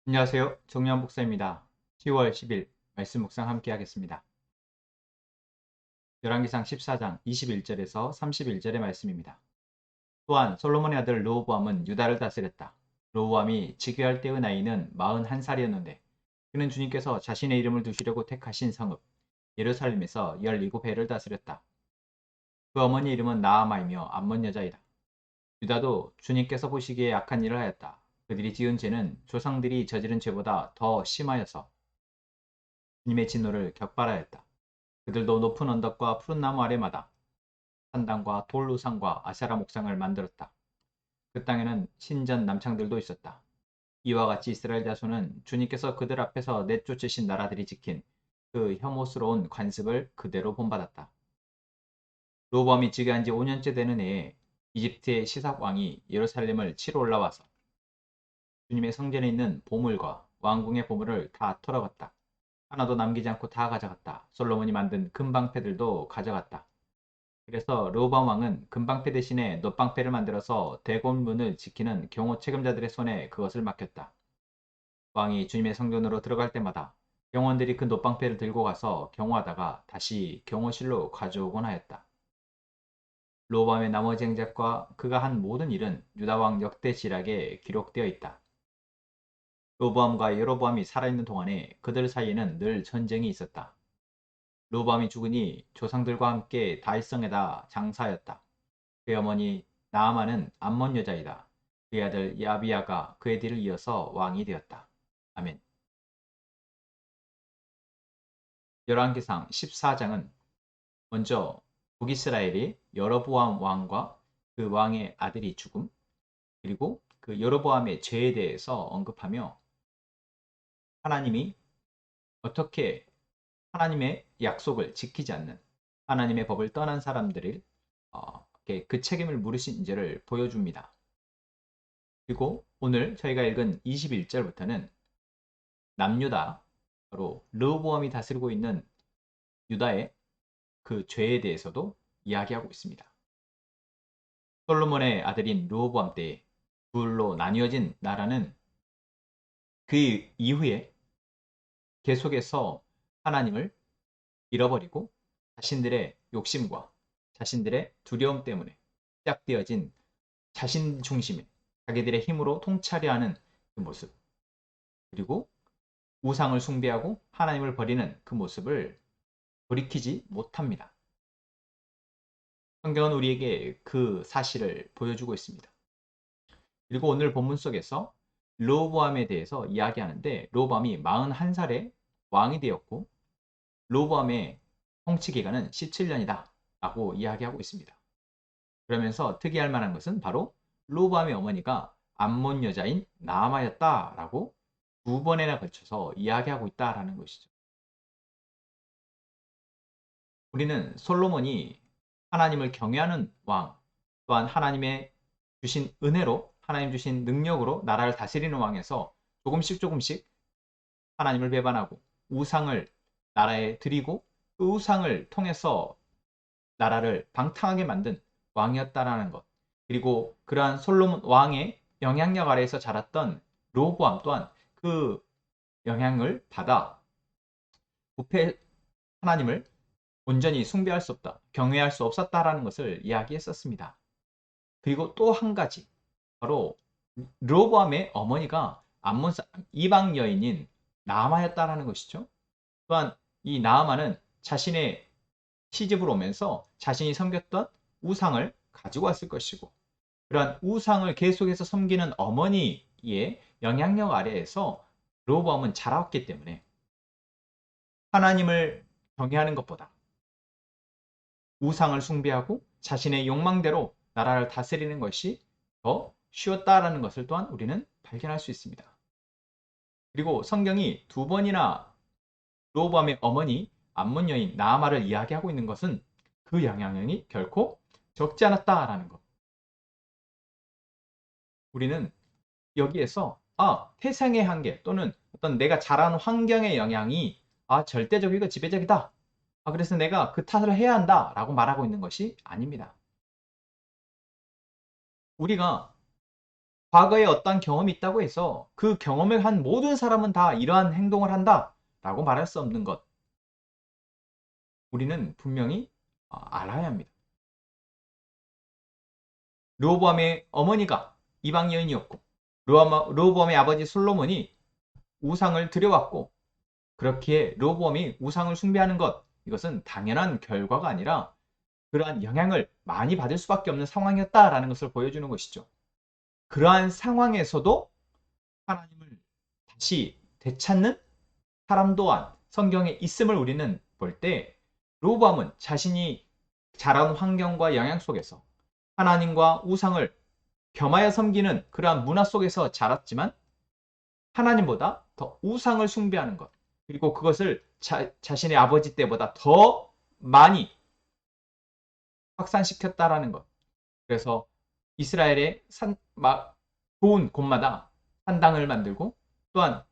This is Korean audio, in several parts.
안녕하세요. 정유한 목사입니다. 10월 10일 말씀 묵상 함께 하겠습니다. 열왕기상 14장 21절에서 31절의 말씀입니다. 또한 솔로몬의 아들 르호보암은 유다를 다스렸다. 르호보암이 즉위할 때의 나이는 41살이었는데 그는 주님께서 자신의 이름을 두시려고 택하신 성읍 예루살렘에서 17해를 다스렸다. 그 어머니 이름은 나아마이며 암몬 여자이다. 유다도 주님께서 보시기에 악한 일을 하였다. 그들이 지은 죄는 조상들이 저지른 죄보다 더 심하여서 주님의 진노를 격발하였다. 그들도 높은 언덕과 푸른 나무 아래마다 산당과 돌 우상과 아세라 목상을 만들었다. 그 땅에는 신전 남창들도 있었다. 이와 같이 이스라엘 자손은 주님께서 그들 앞에서 내쫓으신 나라들이 지킨 그 혐오스러운 관습을 그대로 본받았다. 로보암이 즉위한 지 5년째 되는 해에 이집트의 시삭 왕이 예루살렘을 치러 올라와서 주님의 성전에 있는 보물과 왕궁의 보물을 다 털어갔다. 하나도 남기지 않고 다 가져갔다. 솔로몬이 만든 금방패들도 가져갔다. 그래서 르호보암 왕은 금방패 대신에 놋방패를 만들어서 대궐문을 지키는 경호 책임자들의 손에 그것을 맡겼다. 왕이 주님의 성전으로 들어갈 때마다 경호원들이 그 놋방패를 들고 가서 경호하다가 다시 경호실로 가져오곤 하였다. 르호보암의 나머지 행적과 그가 한 모든 일은 유다왕 역대지략에 기록되어 있다. 르호보암과 여로보암이 살아있는 동안에 그들 사이에는 늘 전쟁이 있었다. 르호보암이 죽으니 조상들과 함께 다윗성에다 장사하였다. 그의 어머니 나아만은 암몬 여자이다. 그의 아들 야비야가 그의 뒤를 이어서 왕이 되었다. 아멘. 열왕기상 14장은 먼저 북이스라엘이 여로보암 왕과 그 왕의 아들이 죽음, 그리고 그 여로보암의 죄에 대해서 언급하며 하나님이 어떻게 하나님의 약속을 지키지 않는 하나님의 법을 떠난 사람들을 그 책임을 물으신지를 보여줍니다. 그리고 오늘 저희가 읽은 21절부터는 남유다, 바로 르호보암이 다스리고 있는 유다의 그 죄에 대해서도 이야기하고 있습니다. 솔로몬의 아들인 르호보암 때에 둘로 나뉘어진 나라는 그 이후에 계속해서 하나님을 잃어버리고 자신들의 욕심과 자신들의 두려움 때문에 시작되어진 자신 중심의 자기들의 힘으로 통치하려 하는 그 모습, 그리고 우상을 숭배하고 하나님을 버리는 그 모습을 돌이키지 못합니다. 성경은 우리에게 그 사실을 보여주고 있습니다. 그리고 오늘 본문 속에서 르호보암에 대해서 이야기하는데 르호보암이 41살에 왕이 되었고 르호보암의 통치 기간은 17년이다 라고 이야기하고 있습니다. 그러면서 특이할 만한 것은 바로 르호보암의 어머니가 암몬 여자인 나아마였다라고 두 번이나 걸쳐서 이야기하고 있다라는 것이죠. 우리는 솔로몬이 하나님을 경외하는 왕, 또한 하나님의 주신 은혜로 하나님 주신 능력으로 나라를 다스리는 왕에서 조금씩 하나님을 배반하고 우상을 나라에 드리고 그 우상을 통해서 나라를 방탕하게 만든 왕이었다라는 것. 그리고 그러한 솔로몬 왕의 영향력 아래에서 자랐던 르호보암 또한 그 영향을 받아 부패 하나님을 온전히 숭배할 수 없다, 경외할 수 없었다라는 것을 이야기했었습니다. 그리고 또 한 가지, 바로 르호보암의 어머니가 암몬 이방 여인인 나아마였다라는 것이죠. 또한 이 나아마는 자신의 시집으로 오면서 자신이 섬겼던 우상을 가지고 왔을 것이고, 그러한 우상을 계속해서 섬기는 어머니의 영향력 아래에서 르호보암은 자라왔기 때문에 하나님을 경외하는 것보다 우상을 숭배하고 자신의 욕망대로 나라를 다스리는 것이 더 쉬웠다라는 것을 또한 우리는 발견할 수 있습니다. 그리고 성경이 두 번이나 르호보암의 어머니 암몬 여인 나아마를 이야기하고 있는 것은 그 영향력이 결코 적지 않았다라는 것. 우리는 여기에서 태생의 한계 또는 어떤 내가 자란 환경의 영향이 절대적이고 지배적이다. 그래서 내가 그 탓을 해야 한다라고 말하고 있는 것이 아닙니다. 우리가 과거에 어떤 경험이 있다고 해서 그 경험을 한 모든 사람은 다 이러한 행동을 한다라고 말할 수 없는 것. 우리는 분명히 알아야 합니다. 르호보암의 어머니가 이방 여인이었고 르호보암의 아버지 솔로몬이 우상을 들여왔고 그렇기에 르호보암이 우상을 숭배하는 것 이것은 당연한 결과가 아니라 그러한 영향을 많이 받을 수밖에 없는 상황이었다라는 것을 보여주는 것이죠. 그러한 상황에서도 하나님을 다시 되찾는 사람 또한 성경에 있음을 우리는 볼 때 르호보암은 자신이 자란 환경과 영향 속에서 하나님과 우상을 겸하여 섬기는 그러한 문화 속에서 자랐지만 하나님보다 더 우상을 숭배하는 것 그리고 그것을 자신의 아버지 때보다 더 많이 확산시켰다라는 것. 그래서 이스라엘의 좋은 곳마다 산당을 만들고 또한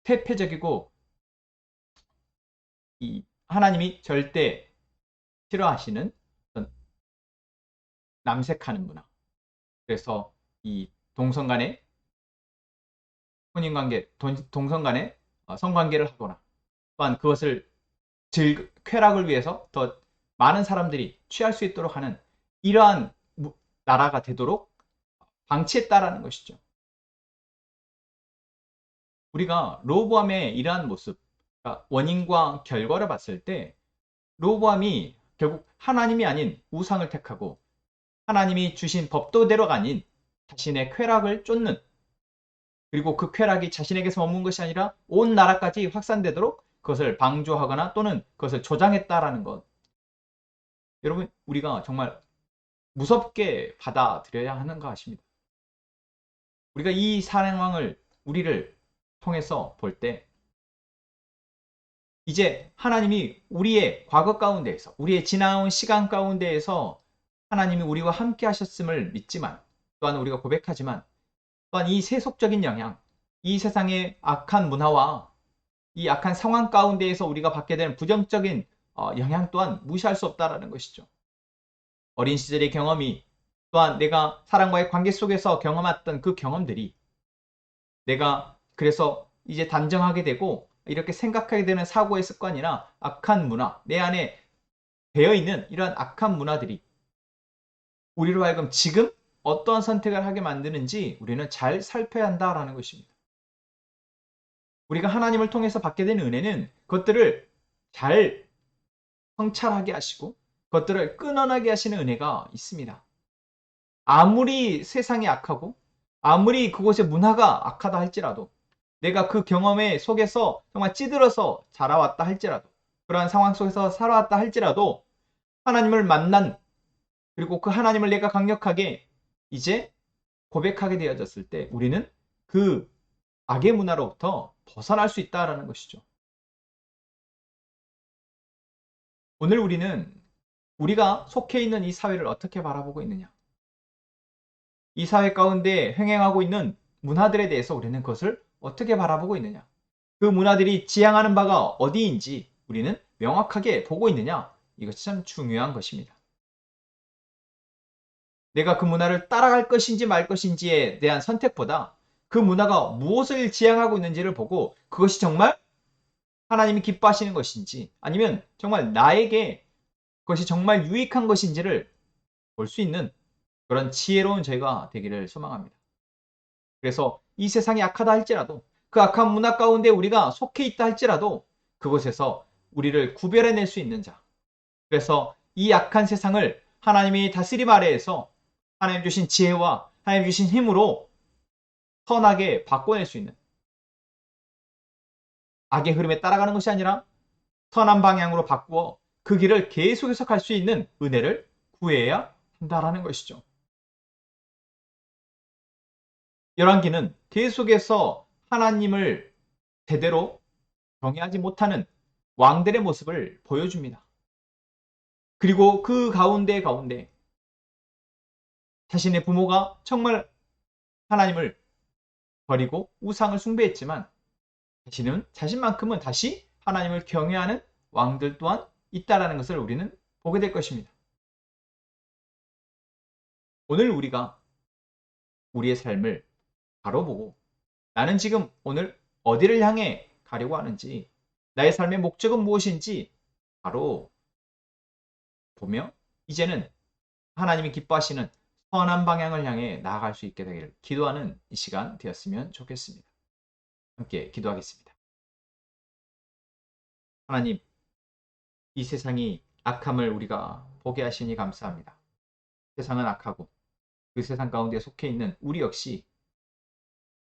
퇴폐적이고 이 하나님이 절대 싫어하시는 남색하는 문화. 그래서 이 동성 간의 혼인관계, 동성 간의 성관계를 하거나 또한 그것을 쾌락을 위해서 더 많은 사람들이 취할 수 있도록 하는 이러한 나라가 되도록 방치했다라는 것이죠. 우리가 르호보암의 이러한 모습, 그러니까 원인과 결과를 봤을 때 르호보암이 결국 하나님이 아닌 우상을 택하고 하나님이 주신 법도대로가 아닌 자신의 쾌락을 쫓는 그리고 그 쾌락이 자신에게서 머문 것이 아니라 온 나라까지 확산되도록 그것을 방조하거나 또는 그것을 조장했다라는 것. 여러분 우리가 정말 무섭게 받아들여야 하는 것 같습니다. 우리가 이 상황을 우리를 통해서 볼 때 이제 하나님이 우리의 과거 가운데에서 우리의 지나온 시간 가운데에서 하나님이 우리와 함께 하셨음을 믿지만 또한 우리가 고백하지만 또한 이 세속적인 영향 이 세상의 악한 문화와 이 악한 상황 가운데에서 우리가 받게 되는 부정적인 영향 또한 무시할 수 없다라는 것이죠. 어린 시절의 경험이 또한 내가 사람과의 관계 속에서 경험했던 그 경험들이 내가 그래서 이제 단정하게 되고 이렇게 생각하게 되는 사고의 습관이나 악한 문화, 내 안에 배어있는 이러한 악한 문화들이 우리로 하여금 지금 어떠한 선택을 하게 만드는지 우리는 잘 살펴야 한다라는 것입니다. 우리가 하나님을 통해서 받게 된 은혜는 그것들을 잘 성찰하게 하시고 그것들을 끊어나게 하시는 은혜가 있습니다. 아무리 세상이 악하고 아무리 그곳의 문화가 악하다 할지라도 내가 그 경험의 속에서 정말 찌들어서 자라왔다 할지라도 그러한 상황 속에서 살아왔다 할지라도 하나님을 만난 그리고 그 하나님을 내가 강력하게 이제 고백하게 되어졌을 때 우리는 그 악의 문화로부터 벗어날 수 있다는 것이죠. 오늘 우리는 우리가 속해 있는 이 사회를 어떻게 바라보고 있느냐 이 사회 가운데 횡행하고 있는 문화들에 대해서 우리는 그것을 어떻게 바라보고 있느냐 그 문화들이 지향하는 바가 어디인지 우리는 명확하게 보고 있느냐 이것이 참 중요한 것입니다. 내가 그 문화를 따라갈 것인지 말 것인지에 대한 선택보다 그 문화가 무엇을 지향하고 있는지를 보고 그것이 정말 하나님이 기뻐하시는 것인지 아니면 정말 나에게 그것이 정말 유익한 것인지를 볼 수 있는 그런 지혜로운 저희가 되기를 소망합니다. 그래서 이 세상이 악하다 할지라도 그 악한 문화 가운데 우리가 속해 있다 할지라도 그곳에서 우리를 구별해낼 수 있는 자. 그래서 이 악한 세상을 하나님이 다스림 아래에서 하나님 주신 지혜와 하나님 주신 힘으로 선하게 바꿔낼 수 있는 악의 흐름에 따라가는 것이 아니라 선한 방향으로 바꾸어 그 길을 계속해서 갈 수 있는 은혜를 구해야 한다라는 것이죠. 열왕기는 계속해서 하나님을 제대로 경외하지 못하는 왕들의 모습을 보여줍니다. 그리고 그 가운데 자신의 부모가 정말 하나님을 버리고 우상을 숭배했지만 자신만큼은 다시 하나님을 경외하는 왕들 또한 있다라는 것을 우리는 보게 될 것입니다. 오늘 우리가 우리의 삶을 바로 보고 나는 지금 오늘 어디를 향해 가려고 하는지, 나의 삶의 목적은 무엇인지 바로 보며 이제는 하나님이 기뻐하시는 선한 방향을 향해 나아갈 수 있게 되기를 기도하는 이 시간 되었으면 좋겠습니다. 함께 기도하겠습니다. 하나님, 이 세상이 악함을 우리가 보게 하시니 감사합니다. 세상은 악하고 그 세상 가운데 속해 있는 우리 역시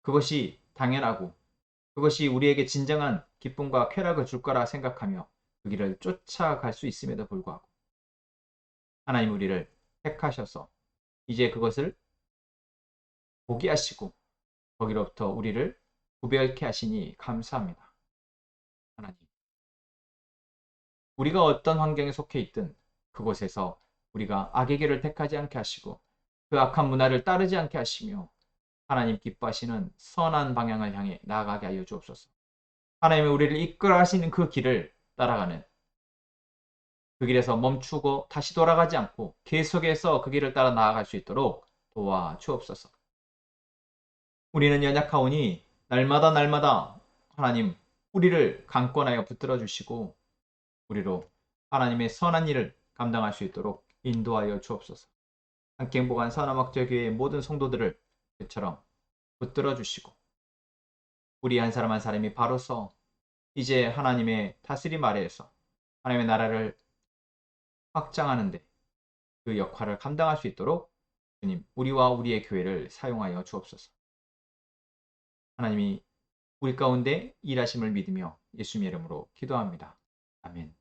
그것이 당연하고 그것이 우리에게 진정한 기쁨과 쾌락을 줄 거라 생각하며 그 길을 쫓아갈 수 있음에도 불구하고 하나님 우리를 택하셔서 이제 그것을 포기하시고 거기로부터 우리를 구별케 하시니 감사합니다. 하나님, 우리가 어떤 환경에 속해 있든 그곳에서 우리가 악의 길을 택하지 않게 하시고 그 악한 문화를 따르지 않게 하시며 하나님 기뻐하시는 선한 방향을 향해 나아가게 하여 주옵소서. 하나님이 우리를 이끌어 가시는 그 길을 따라가는, 그 길에서 멈추고 다시 돌아가지 않고 계속해서 그 길을 따라 나아갈 수 있도록 도와 주옵소서. 우리는 연약하오니 날마다 하나님 우리를 강권하여 붙들어 주시고 우리로 하나님의 선한 일을 감당할 수 있도록 인도하여 주옵소서. 함께 행복한 선함학교교회의 모든 성도들을 그처럼 붙들어 주시고 우리 한 사람 한 사람이 바로서 이제 하나님의 다스림 아래에서 하나님의 나라를 확장하는데 그 역할을 감당할 수 있도록 주님, 우리와 우리의 교회를 사용하여 주옵소서. 하나님이 우리 가운데 일하심을 믿으며 예수님의 이름으로 기도합니다. 아멘.